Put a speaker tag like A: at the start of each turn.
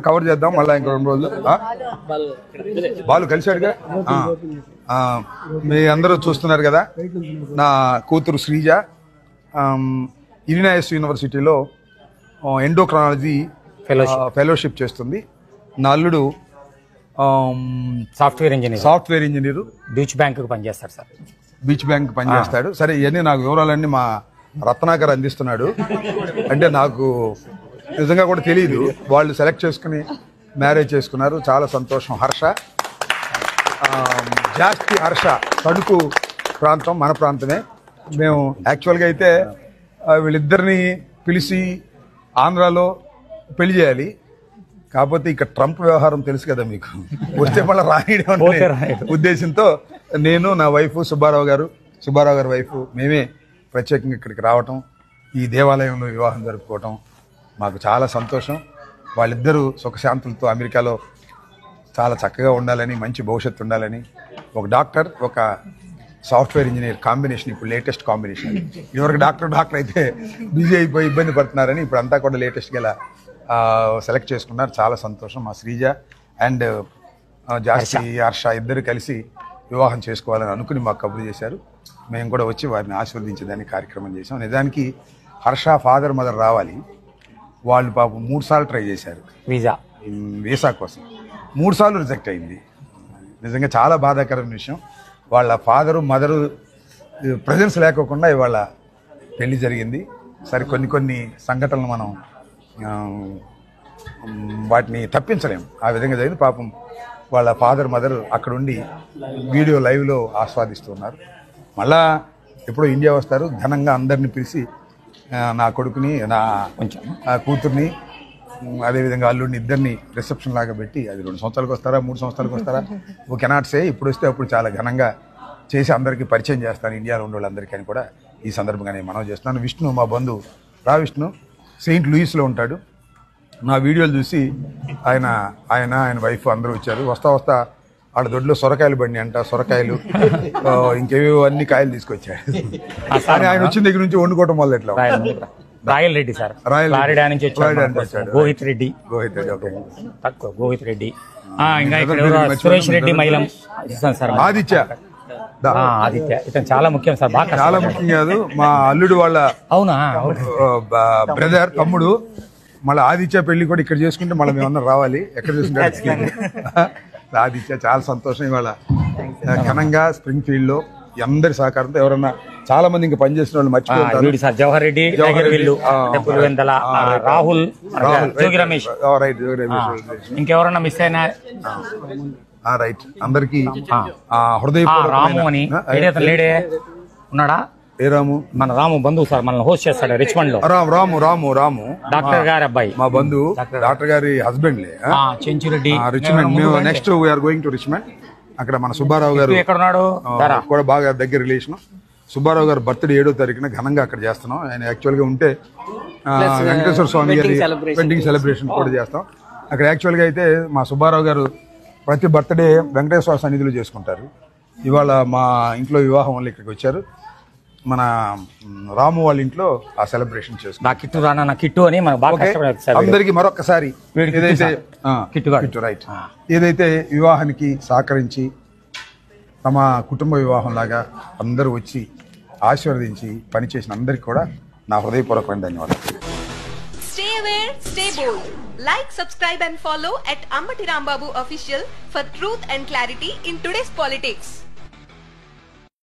A: Cover చేద్దాం మళ్ళీ ఇంకో 2 రోజులు. బాలు కలిశాడుగా. మీ అందరూ చూస్తున్నారు కదా, నా కూతురు శ్రీజ ఇలినాయిస్ యూనివర్సిటీలో ఎండోక్రాలజీ ఫెలోషిప్ చేస్తుంది. నా అల్లుడు సాఫ్ట్వేర్ ఇంజనీర్
B: బీచ్ బ్యాంక్ పనిచేస్తాడు సార్.
A: బీచ్ బ్యాంక్ పనిచేస్తాడు. సరే, ఇవన్నీ నాకు వివరాలన్నీ మా రత్నాకర్ అందిస్తున్నాడు. అంటే నాకు నిజంగా కూడా తెలియదు. వాళ్ళు సెలెక్ట్ చేసుకుని మ్యారేజ్ చేసుకున్నారు. చాలా సంతోషం. హర్ష, జాస్తి హర్ష తణుకు ప్రాంతం, మన ప్రాంతమే. మేము యాక్చువల్గా అయితే వీళ్ళిద్దరిని పిలిచి ఆంధ్రాలో పెళ్లి చేయాలి. కాకపోతే ఇక్కడ ట్రంప్ వ్యవహారం తెలుసు కదా మీకు, వస్తే మళ్ళీ రాయడం ఉద్దేశంతో నేను, నా వైఫ్ సుబ్బారావు గారి వైఫ్ మేమే ప్రత్యేకంగా ఇక్కడికి రావటం, ఈ దేవాలయంలో వివాహం జరుపుకోవటం మాకు చాలా సంతోషం. వాళ్ళిద్దరూ సుఖశాంతులతో అమెరికాలో చాలా చక్కగా ఉండాలని, మంచి భవిష్యత్తు ఉండాలని. ఒక డాక్టర్, ఒక సాఫ్ట్వేర్ ఇంజనీర్ కాంబినేషన్ ఇప్పుడు లేటెస్ట్ కాంబినేషన్. ఇదివరకు డాక్టర్ అయితే బిజీ అయిపోయి ఇబ్బంది పడుతున్నారని ఇప్పుడు అంతా కూడా లేటెస్ట్గా ఇలా సెలెక్ట్ చేసుకున్నారు. చాలా సంతోషం. మా శ్రీజ అండ్ జాస్తి హర్ష ఇద్దరు కలిసి వివాహం చేసుకోవాలని అనుకుని మాకు కబురు చేశారు. మేము కూడా వచ్చి వారిని ఆశీర్వదించేదానికి కార్యక్రమం చేసాం. నిజానికి హర్ష ఫాదర్ మదర్ రావాలి. వాళ్ళు పాపం 3 సార్లు ట్రై చేశారు వీసా కోసం. 3 సార్లు రిజెక్ట్ అయింది. నిజంగా చాలా బాధాకరమైన విషయం. వాళ్ళ ఫాదరు మదరు ప్రజెన్స్ లేకోకుండా ఇవాళ పెళ్లి జరిగింది. సరే, కొన్ని సంఘటనలు మనం వాటిని తప్పించలేము. ఆ విధంగా జరిగింది. పాపం వాళ్ళ ఫాదర్ మదర్ అక్కడుండి వీడియో లైవ్లో ఆస్వాదిస్తున్నారు. మళ్ళా ఎప్పుడో ఇండియా వస్తారు. ఘనంగా అందరిని పిలిచి నా కొడుకుని, నా కూతుర్ని, అదేవిధంగా అల్లుడిని ఇద్దరిని రిసెప్షన్ లాగా పెట్టి, అది 2 సంవత్సరాలకు వస్తారా 3 సంవత్సరాలకు వస్తారా ఓ కెనాట్ సే, ఇప్పుడు వస్తే అప్పుడు చాలా ఘనంగా చేసి అందరికీ పరిచయం చేస్తాను ఇండియాలో ఉండే వాళ్ళందరికీ అని కూడా ఈ సందర్భంగా నేను మనవి చేస్తున్నాను. విష్ణు, మా బంధువు విష్ణు సెయింట్ లూయిస్లో ఉంటాడు. నా వీడియోలు చూసి ఆయన వైఫ్ అందరూ వచ్చారు. వస్తా వాళ్ళ దొడ్లో సొరకాయలు బండి అంట, సొరకాయలు ఇంకేవో అన్ని కాయలు తీసుకొచ్చాడు. ఆయన వచ్చిన దగ్గర నుంచి వండుకోవటం వల్ల ఎట్లా
B: రాయల్ రెడ్డి సార్, ఫ్లారిడా నుంచి వచ్చాడు. గోహిత్ రెడ్డి, సురేష్ రెడ్డి, మైలం,
A: ఆదిత్య
B: ఇతను చాలా ముఖ్యం సార్.
A: చాలా ముఖ్యం కాదు, మా అల్లుడు వాళ్ళ బ్రదర్, తమ్ముడు. మళ్ళీ ఆదిత్య పెళ్లి కూడా ఇక్కడ చేసుకుంటే మళ్ళీ మేమన్నా రావాలి. ఎక్కడ చేసుకుంటే ఆదిత్య చాలా సంతోషం. ఇవాళ ఘనంగా స్ప్రింగ్ ఫీల్డ్ లో అందరి సహకారంతో, ఎవరన్నా చాలా మంది ఇంకా పనిచేసిన వాళ్ళు మర్చిపోతారు.
B: జవహర్ రెడ్డి, రాహుల్, జోగి రమేష్, ఇంకెవరన్నా మిస్ అయినా
A: రైట్. అందరికి
B: రాము అని లేడే ఉన్నాడా?
A: ఏ రాము?
B: మన రాము బంధువు సార్, మనల్ని హోస్ట్ చేస్తాడు రిచ్మండ్ లో.
A: రాము
B: డాక్టర్ గారి అబ్బాయి,
A: మా బంధువు, డాక్టర్ గారి హస్బెండ్ లే.
B: చెంచురెడ్డి,
A: రిచ్మండ్. మేము next we are going to Richmond. అక్కడ మన సుబ్బారావు గారు
B: ఎక్కడున్నాడు
A: కూడా బాగా దగ్గర రిలేషన్. సుబ్బారావు గారు బర్త్డే 7వ తారీఖున ఘనంగా అక్కడ చేస్తున్నాం. ఆయన యాక్చువల్ గా ఉంటే వెంకటేశ్వర స్వామి గారి వెడ్డింగ్ సెలబ్రేషన్ కూడా చేస్తాం అక్కడ. యాక్చువల్ గా అయితే మా సుబ్బారావు గారు ప్రతి బర్త్డే వెంకటేశ్వర సన్నిధిలో చేసుకుంటారు. ఇవాళ మా ఇంట్లో వివాహం వల్ల ఇక్కడికి వచ్చారు. మన రాము వాళ్ళ ఇంట్లో ఆ సెలబ్రేషన్ చేసుకుంటాం. అందరికి మరొకసారి ఏదైతే వివాహానికి సహకరించి తమ కుటుంబ వివాహం లాగా అందరూ వచ్చి ఆశీర్వదించి పనిచేసిన అందరికి కూడా నా హృదయపూర్వకమైన ధన్యవాదాలు.
C: Stay aware, stay bold. Like, subscribe and follow at Ambati Rambabu Official for truth and clarity in today's politics.